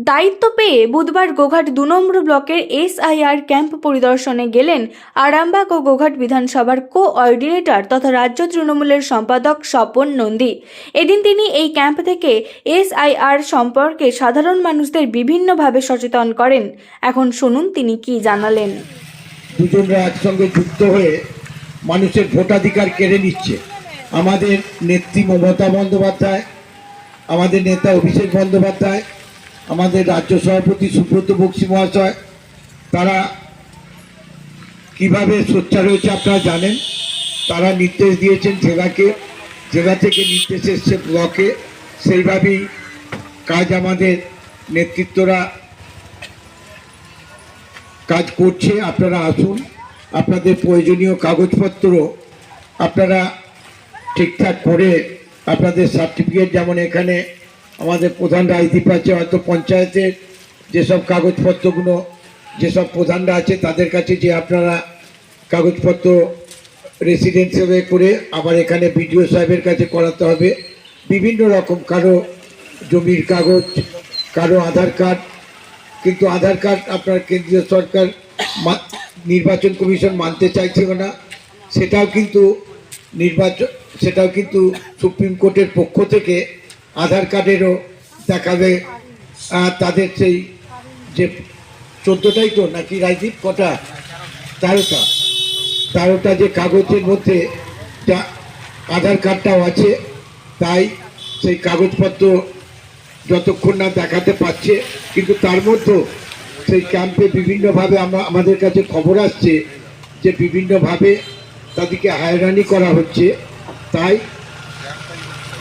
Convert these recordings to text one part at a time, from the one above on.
দায়িত্ব পেয়ে বুধবার গোঘাট ২ নম্বর ব্লকের এসআইআর ক্যাম্প পরিদর্শনে গেলেন আরামবাগ ও গোঘাট বিধানসভার কোঅর্ডিনেটর তথা রাজ্য তৃণমূলের সম্পাদক স্বপন নন্দী। এদিন তিনি এই ক্যাম্প থেকে এসআইআর সম্পর্কে সাধারণ মানুষদের বিভিন্নভাবে সচেতন করেন। এখন শুনুন তিনি কি জানালেন। দুজনরা একসঙ্গে যুক্ত হয়ে মানুষের ভোটাধিকার কেড়ে নিচ্ছে। আমাদের নেত্রী মমতা বন্দ্যোপাধ্যায়, আমাদের নেতা অভিষেক বন্দ্যোপাধ্যায়, আমাদের রাজ্য সভাপতি সুব্রত বক্সী মহাশয়, তারা কিভাবে সোচ্চার হয়েছে আপনারা জানেন। তারা নির্দেশ দিয়েছেন জেলা থেকে নির্দেশ এসছে ব্লকে, সেইভাবেই কাজ আমাদের নেতৃত্বরা কাজ করছে। আপনারা আসুন, আপনাদের প্রয়োজনীয় কাগজপত্র আপনারা ঠিকঠাক করে আপনাদের সার্টিফিকেট, যেমন এখানে আমাদের প্রধান রাজদীপ আছে, হয়তো পঞ্চায়েতের যেসব কাগজপত্রগুলো যেসব প্রধানরা আছে তাদের কাছে যে আপনারা কাগজপত্র রেসিডেন্সিয়ালে করে আবার এখানে বিডিও সাহেবের কাছে করাতে হবে। বিভিন্ন রকম, কারো জমির কাগজ, কারো আধার কার্ড, কিন্তু আধার কার্ড আপনার কেন্দ্রীয় সরকার নির্বাচন কমিশন মানতে চাইছিল না। সেটাও কিন্তু সুপ্রিম কোর্টের পক্ষ থেকে আধার কার্ডেরও দেখাবে তাদের সেই যে 14টাই তো নাকি রাজদীপ, কটা 13টা যে কাগজের মধ্যে যা আধার কার্ডটাও আছে, তাই সেই কাগজপত্র যতক্ষণ না দেখাতে পারছে, কিন্তু তার মধ্যেও সেই ক্যাম্পে বিভিন্নভাবে আমাদের কাছে খবর আসছে যে বিভিন্নভাবে তাদেরকে হয়রানি করা হচ্ছে। তাই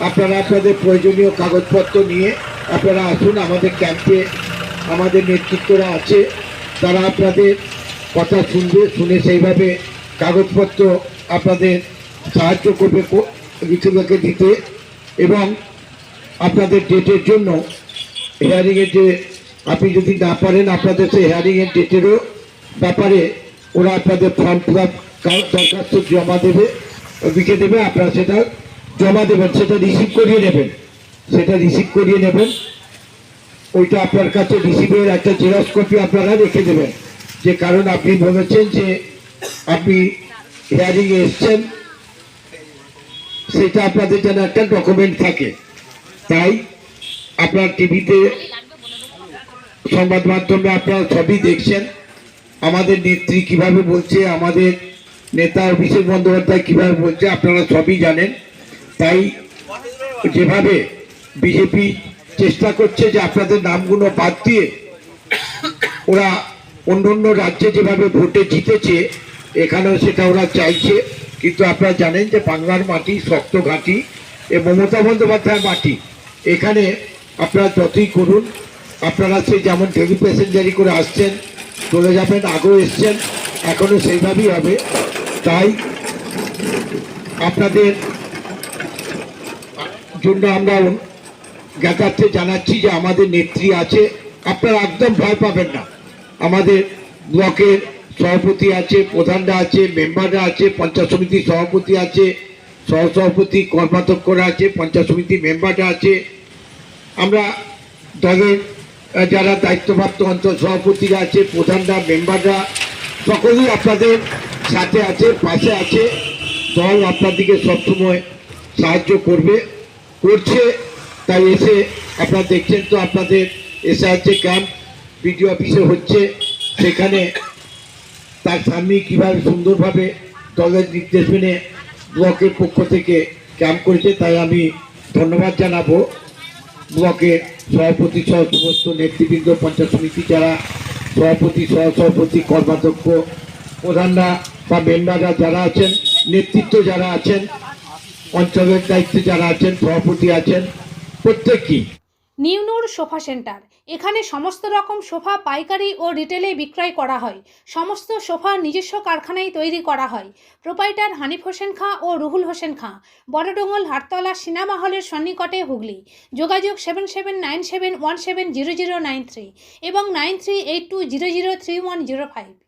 আপনারা আপনাদের প্রয়োজনীয় কাগজপত্র নিয়ে আপনারা আসুন আমাদের ক্যাম্পে। আমাদের নেতৃত্বরা আছে, তারা আপনাদের কথা শুনবে, শুনে সেইভাবে কাগজপত্র আপনাদের সাহায্য করবে লিখে দিতে। এবং আপনাদের ডেটের জন্য হেয়ারিংয়ের যে আপনি যদি না পারেন, আপনাদের সেই হেয়ারিংয়ের ডেটেরও ব্যাপারে ওরা আপনাদের ফর্ম দরখাস্ত জমা দেবে, লিখে দেবে, আপনারা সেটা জমা দেবেন, সেটা রিসিভ করিয়ে নেবেন। ওইটা আপনার কাছে রিসিভের একটা জেরক্স কপি আপনারা রেখে দেবেন, যে কারণ আপনি বলেছেন যে আপনি হিয়ারিংয়ে এসছেন, সেটা আপনাদের যেন একটা ডকুমেন্ট থাকে। তাই আপনার টিভিতে, সংবাদ মাধ্যমে আপনারা সবই দেখছেন আমাদের নেত্রী কিভাবে বলছে, আমাদের নেতা অভিষেক বন্দ্যোপাধ্যায় কিভাবে বলছে, আপনারা সবই জানেন। তাই যেভাবে বিজেপি চেষ্টা করছে যে আপনাদের নামগুলো বাদ দিয়ে ওরা অন্য রাজ্যে যেভাবে ভোটে জিতেছে এখানেও সেটা ওরা চাইছে, কিন্তু আপনারা জানেন যে বাংলার মাটি শক্ত ঘাঁটি, এ মমতা বন্দ্যোপাধ্যায়ের মাটি। এখানে আপনারা যতই করুন, আপনারা সেই যেমন ডেলি প্যাসেঞ্জারি করে আসছেন, চলে যাবেন, আগেও এসছেন, এখনও সেইভাবেই হবে। তাই আপনাদের জন্য আমরা জ্ঞাতার্থে জানাচ্ছি যে আমাদের নেত্রী আছে, আপনারা একদম ভয় পাবেন না। আমাদের ব্লকের সভাপতি আছে, প্রধানরা আছে, মেম্বাররা আছে, পঞ্চায়েত সমিতির সভাপতি আছে, সহসভাপতি কর্মাধ্যক্ষরা আছে, পঞ্চায়েত সমিতির মেম্বাররা আছে। আমরা দলের যারা দায়িত্বপ্রাপ্ত অঞ্চল সভাপতিরা আছে, প্রধানরা, মেম্বাররা সকলেই আপনাদের সাথে আছে, পাশে আছে। দল আপনাদেরকে সবসময় সাহায্য করছে। তাই এসে আপনারা দেখছেন তো, আপনাদের এসে আছে ক্যাম্প বিডিও অফিসে হচ্ছে, সেখানে তার সামনেই কীভাবে সুন্দরভাবে দলের নির্দেশ মেনে ব্লকের পক্ষ থেকে ক্যাম্প করেছে। তাই আমি ধন্যবাদ জানাবো ব্লকের সভাপতি সহ সমস্ত নেতৃবৃন্দ, পঞ্চায়েত সমিতি যারা সভাপতি, সহসভাপতি, কর্মাধ্যক্ষ, প্রধানরা বা মেম্বাররা যারা আছেন, নেতৃত্ব যারা আছেন, অঞ্চলের দায়িত্বে যারা আছেন, সভাপতি আছেন, প্রত্যেকই। নিউনুর সোফা সেন্টার, এখানে সমস্ত রকম সোফা পাইকারি ও রিটেলে বিক্রয় করা হয়। সমস্ত সোফা নিজস্ব কারখানায় তৈরি করা হয়। প্রোপাইটার হানিফ হোসেন খাঁ ও রুহুল হোসেন খাঁ, বড়ডোঙ্গল, হাটতলা, সিনেমা হলের সন্নিকটে, হুগলি। যোগাযোগ 7797170093 এবং 9382003105।